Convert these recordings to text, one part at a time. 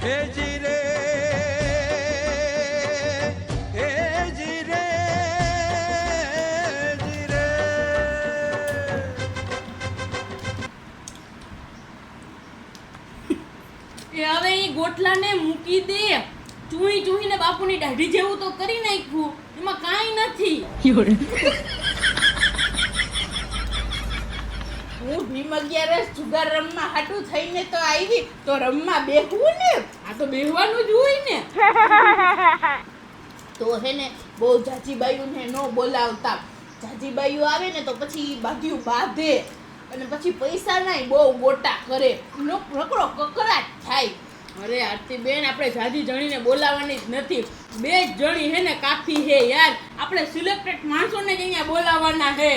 હે જી રે હે જી રે જી રે. એ હવે ઈ ગોટલાને મૂકી દે. ચૂહીને બાપુની દાઢી જેવું તો કરી નાખ્યું, એમાં કાંઈ નથી. હું ભીમ 11 જુગાર રમવા હાટું થઈને તો આવી, તો રમવા બેહવું ને, આ તો બેહવાનું જ હોય ને. તો હે ને બહુ જાજીબાઈઓને ન બોલાવતા. જાજીબાઈઓ આવે ને તો પછી બાંધ્યું બાંધે અને પછી પૈસા નાય બહુ ગોટા કરે, નો રકડો કકરાટ થાય. અરે આરતી બેન, આપણે જાજી જણીને બોલાવવાની જ નથી. 2 જ જણી હે ને કાફી હે યાર. આપણે સિલેક્ટેડ માણસોને જ અહીંયા બોલાવવાના હે.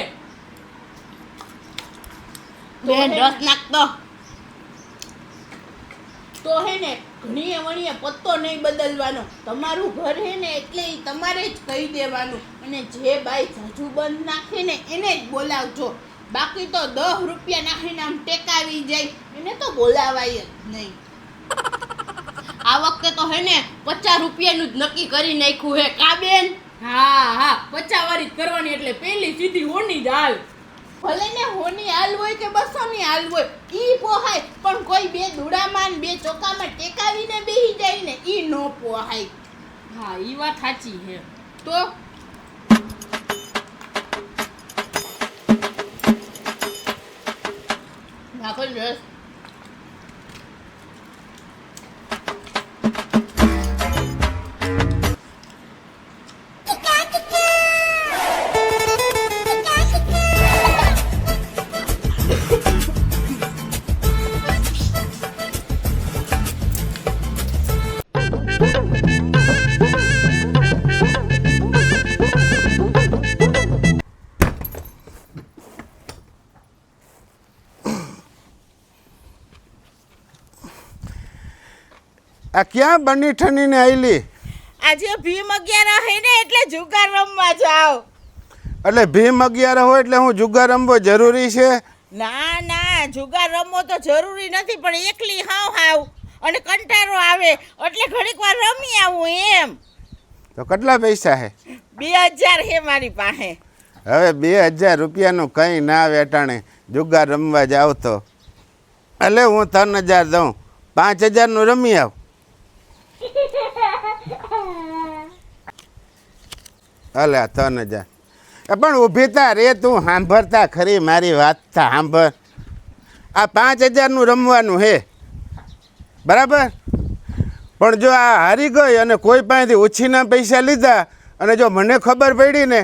બેન રસ નાખતો તો હે ને ઘણીએ વણીએ પત્તો નહીં બદલવાનો. તમારું ઘર હે ને એટલે ઈ તમારે જ કહી દેવાનું, અને જે બાઈ જાજુ બંધ નાખે ને એને જ બોલાવજો. બાકી તો 10 રૂપિયા નાખીને આમ ટેકાવી જાય, એને તો બોલાવાય જ નહીં. આ વખતે તો હે ને 50 રૂપિયાનું જ નક્કી કરી નાખ્યું હે કા બેન? હા 50 વાળી જ કરવાની, એટલે પહેલી સીધી હોની જ હાલ. ભલે ને હોની હાલ હોય કે 200 ની હાલ હોય, ઈ પોહાય. પણ કોઈ 2 દુડામાં ને 2 ચોકામાં ટેકાવીને બેહી જાય ને, ઈ નો પોહાય. હા, ઈ વાત સાચી છે. તો નાખો રસ. આ ક્યાં બની ઠનીને આયલી? આજે ભીમ 11 હે ને એટલે જુગાર રમવા જાવ. એટલે ભીમ 11 હોય એટલે હું જુગાર રમવો જરૂરી છે? ના જુગાર રમવો તો જરૂરી નથી, પણ એકલી હાવ અને કંટાળો આવે એટલે ઘડીક વાર રમી આવું એમ. તો કેટલા પૈસા હે? 2000 હે મારી પાસે. હવે 2000 રૂપિયાનું કંઈ ના આવે અટાણે જુગાર રમવા જાવ તો. એટલે હું 3000 દઉં, 5000નું રમી આવ. અલે 3000 પણ ઊભી તા રે, તું સાંભળતા ખરી મારી વાત તા સાંભળ. આ 5000નું રમવાનું હે બરાબર, પણ જો આ હારી ગઈ અને કોઈ પાસેથી ઉછીના પૈસા લીધા, અને જો મને ખબર પડી ને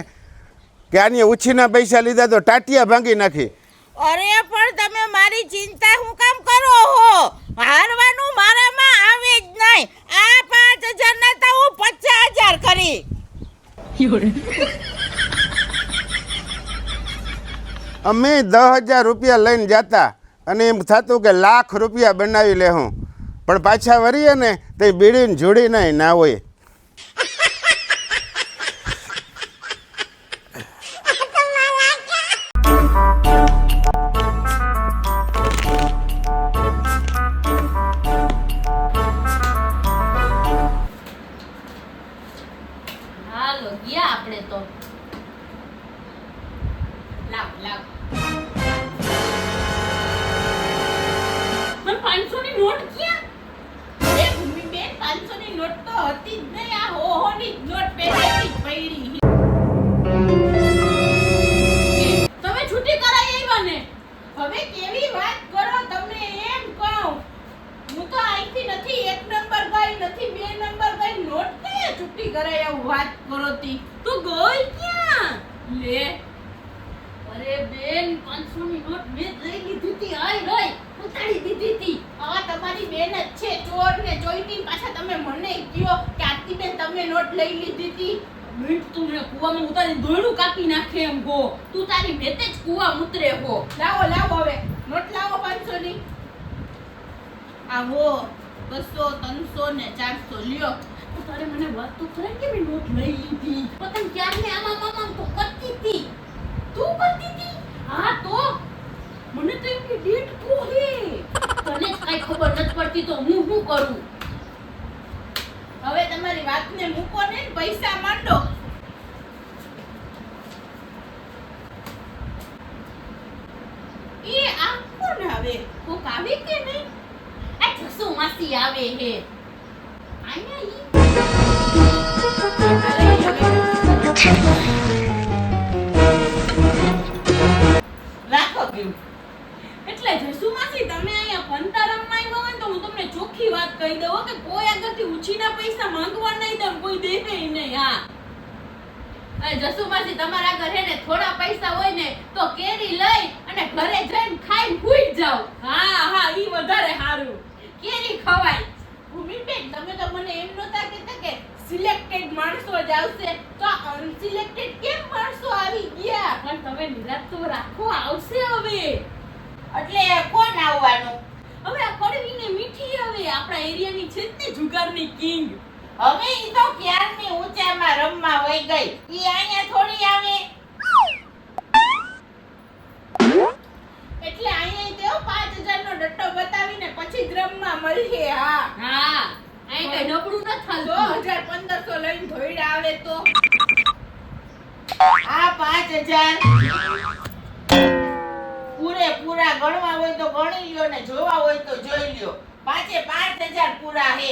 કે આની ઉછીના પૈસા લીધા તો ટાટિયા ભાંગી નાખી. અરે પણ તમે મારી ચિંતા હું કામ કરો હો? હારવાનું મારામાં આવે જ નહીં. આ 5000 ના તો હું 50000 કરી. અમે 10000 રૂપિયા લઈને જતા અને એમ થતું કે લાખ રૂપિયા બનાવી લે હું, પણ પાછા વળીએ ને તો બીડીને જોડીને ના હોય. હાલો ગયા આપણે તો. લાવ પણ 500 ની નોટ ક્યાં? એ ભૂમિ બેન 500 ની નોટ તો હતી જ નહીં. આ હોની નોટ પહેલેથી જ પડી. તમે છૂટી કરાઈ આવ્યા ને? હવે કેવી વાત કરો તમે? એમ કહું હું તો અહીંથી નથી 1 નંબર ગઈ, નથી 2 નંબર ગઈ. નોટ કઈ છૂટી કરાય એવું વાત કરો તી? તું ગઈ ક્યાં? લે અરે બેન, 500 ની નોટ મેં લઈ લીધી હતી. હાય ઉતારી દીધી હતી. આ તમારી બેન જ છે ચોર ને ચોઈટી. પાછા તમે મને કહો કે આરતી બેન તમે નોટ લઈ લીધી હતી. મિનિટ તું મને કુવામાં ઉતારી દોયડું કાપી નાખે એમ ગો. તું તારી ભેતે જ કુવા ઉતરે હો. લાવો હવે નોટ લાવો 500 ની. આવો 200 300 ને 400 લ્યો. તારે મને વાત તો કરે કે મેં નોટ લઈ લીધી. પતંગ ક્યારે આમાં તો કરતી હતી. તું કરતી હતી? હા તો મને તો એમ કે ડેટ કો હે. તને જ કાઈ ખબર નથી પડતી તો હું શું કરું? હવે તમારી વાતને મૂકો ને પૈસા માંડો. એ આ કોણ આવે? કોક આવે કે નહીં? આ જસુ માસી આવે હે. આયા ઈ. રાખો ગયું. એટલે જસુમાસી તમે અહીંયા પંતારમમાં આવ્યા હોય ને તો હું તમને ચોખ્ખી વાત કહી દઉં હો કે કોઈ આગળથી ઉછીના પૈસા માંગવા નહીં દઉં, કોઈ દે નહીં. હા જસુમાસી તમારા આગળ હે ને થોડા પૈસા હોય ને તો કેરી લઈ અને ઘરે જઈને ખાઈને ભૂઈ જાવ. હા ઈ વધારે સારું. કેરી ખવાય. ભૂમિબેન તમે તો મને એમ નહોતા કહેતા કે સિલેક્ટેડ માણસો જ આવશે, તો અનસિલેક્ટેડ કેમ માણસો આવી ગયા? પણ તમે નિરાત તો રાખો, આવશે હવે. એટલે કોણ આવવાનું? હવે આ કડવી ને મીઠી હવે આપણા એરિયાની છે જ ને જુગારની કિંગ. હવે ઈ તો ક્યારની ઊંચામાં રમવા વઈ ગઈ. ઈ અહીંયા થોડી આવે. એટલે અહીંયા તેઓ 5000 નો ડટ્ટો બતાવીને પછી જ રમવા મળીએ. હા અહીં કઈ નબળું ન થાતું. 2000 1500 લઈને ધોઈડા આવે તો આ 5000 પૂરેપૂરા ગણવા હોય તો ગણી લ્યો ને જોવા હોય તો જોઈ લ્યો. 5000 પૂરા હે.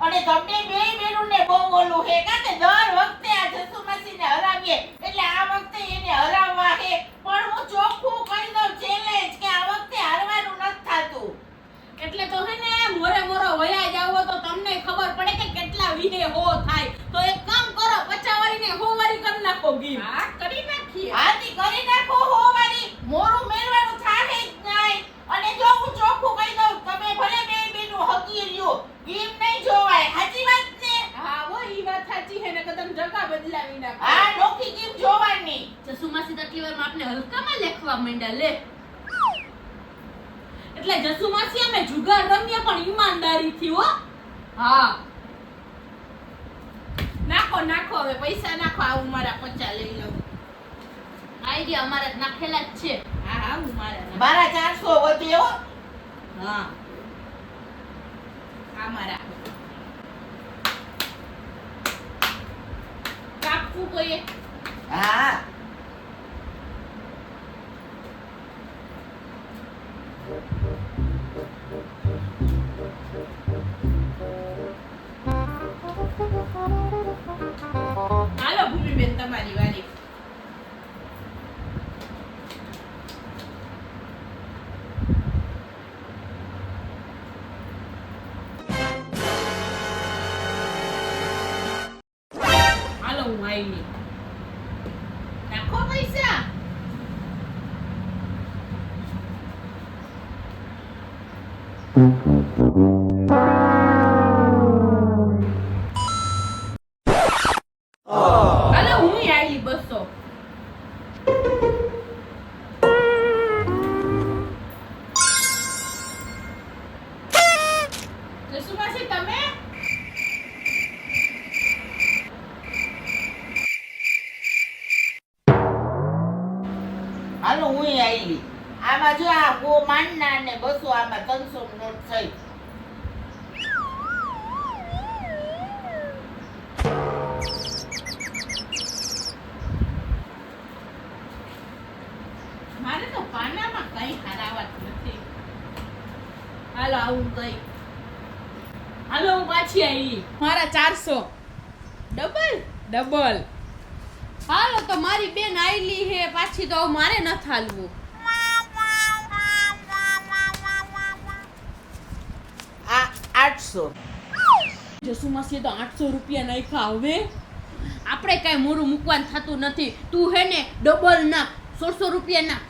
અને તમને બે બેરુને બહુ ઓલું હે કે દર વખતે આ જસુમાસીને હરાવીએ એટલે આ વખતે એને હરાવવા હે. પણ હું ચોખ્ખું કહી દઉં ચેલેન્જ કે આ વખતે હારવાનું નથી થાતું. એટલે તો હે ને મોરે મોરો વયા જાવો તો તમને ખબર પડે કે કેટલા વિહે હો થાય. તો એક કામ કરો 50 વાળીને 100 વાળી કરી નાખો ગીમ. હા કરી નાખીએ. હાથી કરી નાખો હો વાળી. મોરું મેળવાનું થાહે જ નહીં. અને જો હું ચોખ્ખું કહી દઉં તમે ભલે બે બેનું હકી લ્યો ગેમ નહીં જોવાય. સાચી વાત છે? હા હો ઈ વાત સાચી હે ને કદમ જગા બદલાવી નાખો. હા નોખી ગેમ જોવાની. જસુમાસી તકલી વારમાં આપણે હલકામાં લેખવા માંડ્યા લે. એટલે જસુમાસી અમે જુગાર રમીએ પણ ઈમાનદારીથી હો. હા નાખો નાખો હવે પૈસા નાખો. આવું મારા 50 લઈ લઉં. આઈડિયા અમારે જ નાખેલા જ છે. હા હા હું મારા 400 વધે હો. હા આ મારા કાપવું કોઈએ. હા હાલો ભૂમિબેન તમારી વારી. હાલો હું આવી. નાખો પૈસા. હાલો હું આવી 200. જસુમાસી તમે હાલો હું આવી. આમાં જો આ ગો માનના ને 200 આમાં 300 નોટ થઈ. મારે તો પાનામાં કઈ હરાવત નથી. હાલો આવું ગઈ. હાલો હું પાછી આવી. મારા 400 ડબલ. હાલો તો મારી બેન આઈલી હે પાછી તો હવે મારે ન થાલવું. આ 800. જસુમાસી તો 800 રૂપિયા નાખ્યા. હવે આપણે કાંઈ મોરું મૂકવાનું થતું નથી. તું હે ને ડબલ નાખ 1600 રૂપિયા નાખ.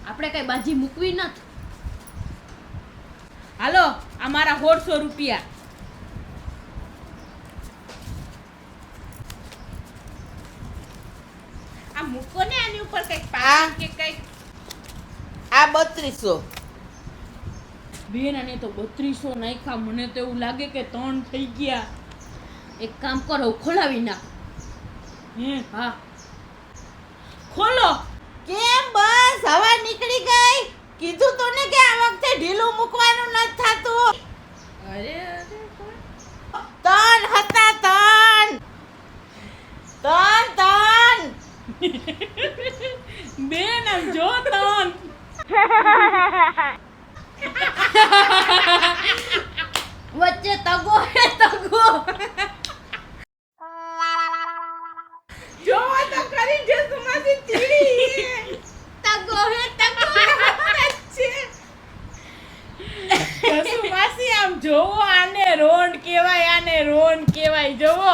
આપણે કાંઈ બાજી મૂકવી નથી. હાલો આ મારા 1600 રૂપિયા. આ મૂકો ને આની ઉપર કઈક પાક કે કઈક. આ 3200. બેન આને તો 3200 નાખ્યા. મને તો એવું લાગે કે 3 થઈ ગયા. એક કામ કરો ખોલાવી નાખ. હા ખોલો. કેમ બસ હવા નીકળી ગઈ? કીધું તો ને કે આ વખતે ઢીલું મૂકવાનું નથી થાતું. માસી આમ જોવો, આને રોન કહેવાય, આને રોન કહેવાય. જોવો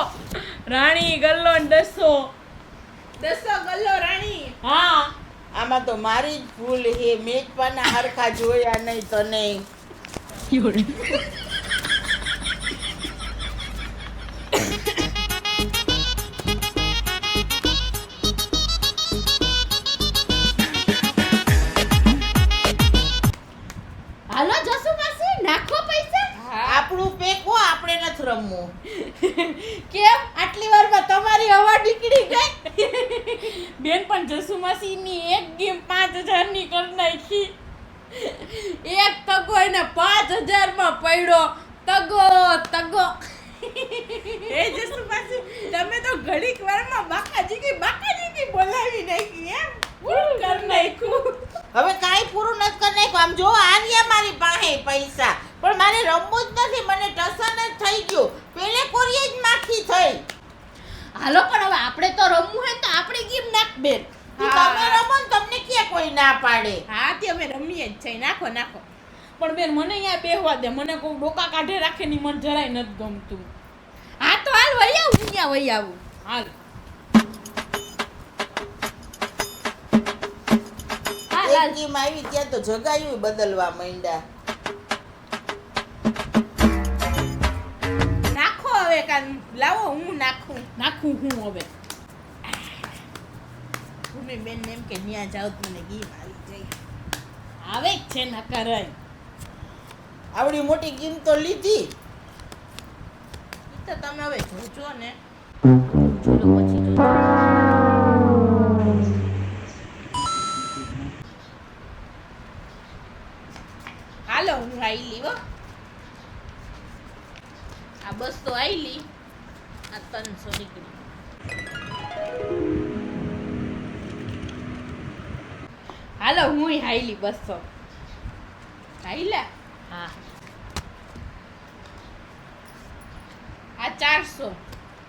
રાણી ગલ્લો ને દસો. ગલ્લો રાણી. હા આમાં તો મારી જ ભૂલ હે, મેચપાના હરખા જોયા નહીં તને. હાલો જસુ માસી, નાખો પૈસા. આપણું પેકો આપણે નથી રમવું. કેમ આટલી વારમાં તમારી હવા નીકળી ગઈ? બેન પણ જસુ માસીની એક ગેમ 5000 ની કરી નાખી. એક તગો એને 5000 માં પડ્યો. તગો એ જસુ માસી, તમે તો ઘડીક વારમાં બાકાજી બોલાવી નાખી એમ. પૂરું કરી નાખ્યું. હવે કાંઈ પૂરું નથી કરી નાખ્યું. આમ જો આર્યા મારી પાસે પૈસા, પણ મારે રમવું જ નથી. મને ટસન જ થઈ ગયું. પેલે કોરીએ જ માખી થઈ. હાલો પણ હવે આપણે તો રમવું હે તો આપણી ગેમ નાખ બેન. તમે રમો ને તમને ક્યાં કોઈ ના પાડે. હા તે અમે રમીએ જ છે. નાખો પણ બેન મને અહીંયા બેહવા દે. મને કોઈ ડોકા કાઢે રાખે ની મને જરાય નથી ગમતું. હા તો હાલ વઈ આવું, અહીંયા વઈ આવું. હાલ એક ગેમ આવી ત્યાં તો જગાયું બદલવા માંડ્યા. નાખો હવે કાન, લાવો હું નાખું હું હવે. ભૂમિ બેન એમ કે ન્યા જાવ તો મને ગેમ આવી જાય. આવે જ છે ના કરાય. આવડી મોટી ગેમ તો લીધી. ઈ તો તમે હવે જોજો ને. જોલો પછી જોજો. હાલો હું આઈલી હો. આ બસ તો આઈલી. આ 300 નીકળી. હાલો હું હાઈલી 200. આઈલા. હા આ 400.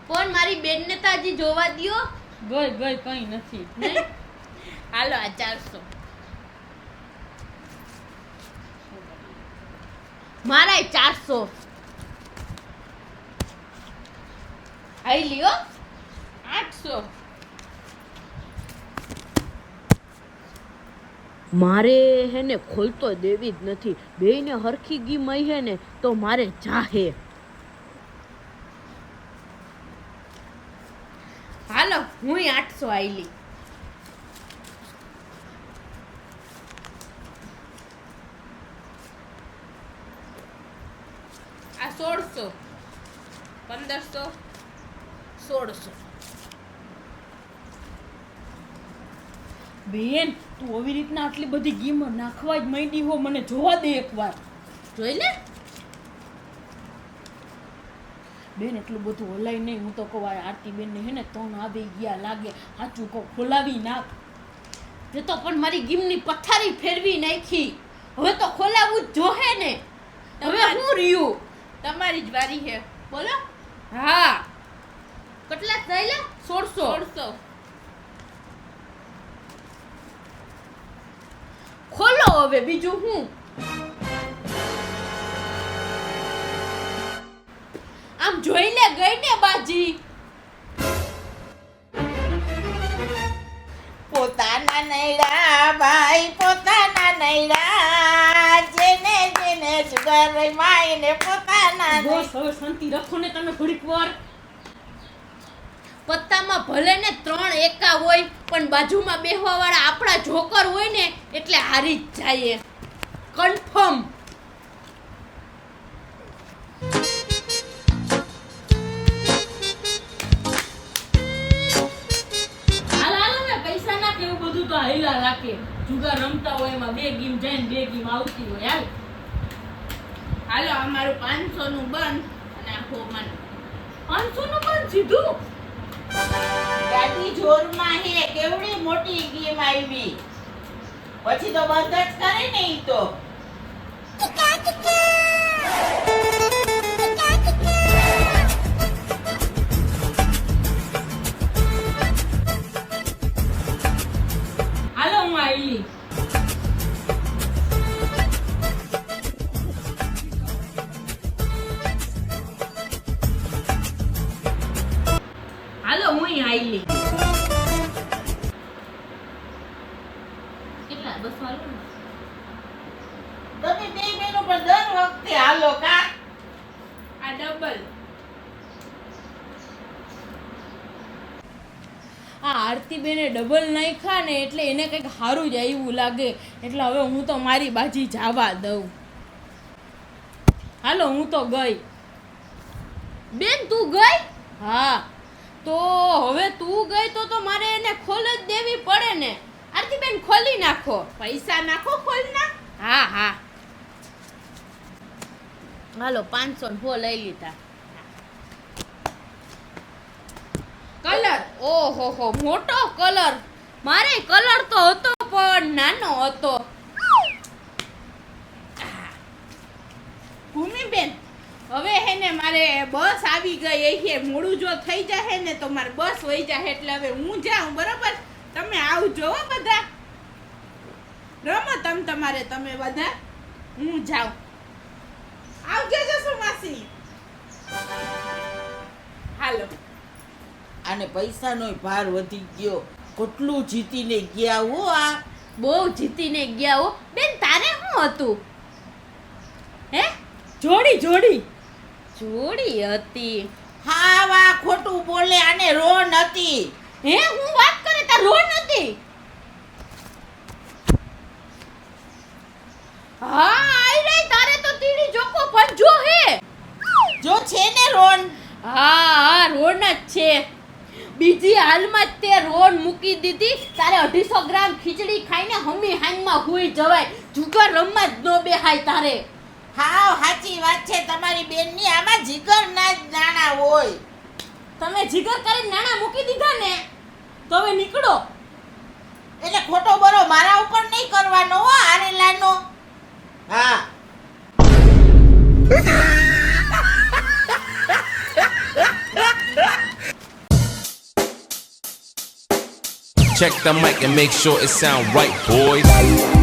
પણ મારી બેન ને તો હજી જોવા દ્યો. ગઈ કઈ નથી. નહીં હાલો આ 400. મારાય 400. હાઈલી હો. 800. મારે હે ને ખોલતો દેવી જ નથી. બેયને હરખી ગીમઈ હે ને તો મારે જાહે. હાલો હું 800 આઈલી. આ 1600. 1500. 1600. બેન તું આવી રીતના આટલી બધી ગેમ નાખવા જ માંડી હો. મને જોવા દે એકવાર. જોઈ લે. બેન એટલું બધું હલાય નહીં. હું તો કહું આ આરતી બેન ને હે ને 3 આવી ગયા લાગે. સાચું કહું ખોલાવી નાખ. તે તો પણ મારી ગેમની પથારી ફેરવી નાખી. હવે તો ખોલાવું જ જોહે ને. હવે હું રહ્યું. તમારી જ વારી છે. બોલો. હા કેટલા થયેલા? 1600. ખોલો હવે બીજું હું. આમ જોઈ લે ગઈ ને બાજી. પોતાના નૈડા ભાઈ પોતાના નૈડા, જેને જેને સુગર માઈને પોતાના. બસ હવે શાંતિ રાખો ને તમે ઘડીક વાર. પત્તામાં ભલે ને 3 એકા હોય પણ બાજુમાં બેહવા વાળા આપણા જોકર હોય ને એટલે હારી જ જાય કન્ફર્મ. હાલ ને પૈસા નાખે એવું બધું તો હાઈલા રાખે. જુગાર રમતા હોય એમાં 2 ગેમ જાય ને 2 ગેમ આવતી હોય. હાલો અમારું 500 નું બંધ અને આ હોમન 500 નું પણ સીધું. ગાડી જોરમાં હે. કેવડી મોટી ગેમ આવી. પછી તો બંધ જ કરે ને ઈ તો. હાલો હું આઈલી. નથી હાલો કા આ ડબલ. આ આરતીબેને ડબલ નાખ્યા ને એટલે એને કંઈક સારું જ આવ્યું લાગે, એટલે હવે હું તો મારી બાજી જવા દઉં. હાલો હું તો ગઈ. બેન તું ગઈ? હા. તો હવે તું ગઈ તો મારે એને ખોલ જ દેવી પડે ને. આરતીબેન ખોલી નાખો. પૈસા નાખો ખોલના. હા હા હાલો 500 લઈ લીધા. કલર, ઓહો હો મોટો કલર. મારે કલર તો હતો પણ નાનો હતો. ભૂમિબેન હવે હે ને મારે બસ આવી ગઈ છે, મોડું જો થઈ જાય ને તો મારે બસ વહી જાય, એટલે હવે હું જાઉં. બરોબર, તમે આવજો હો બધા. રમો તમારે તમે બધા, હું જાઉં. આવજો જસુ માસી. હાલો. આને પૈસાનો ભાર વધી ગયો, કેટલું જીતીને ગયા હો. આ બહુ જીતીને ગયા હો. બેન તારે શું હતું? હે જોડી જોડી હતી. હા વા ખોટું બોલે, આને રોન હતી. હે હું વાત કરે તાર રોડ નથી? હા આઈ રે તારે તો તીડી જોકો ભંજો હે. જો છે ને રોન. હા રોડ જ છે. બીજી હાલમાં જ તે રોડ મૂકી દીધી. તારે 250 ગ્રામ ખીચડી ખાઈને હમી હાંગમાં હુઈ જવાય. જુગાર રમવા જ ન બેહાય તારે. હા સાચી વાત છે તમારી બેનની. આમાં જીગર ના જ નાણા હોય. તમે જીગર કરીને નાણા મૂકી દીધા ને તો હવે નીકળો. એટલે ખોટો બરો મારા ઉપર નહીં કરવાનો હો આરેલાનો. હા Check the mic and make sure it sound right, boys.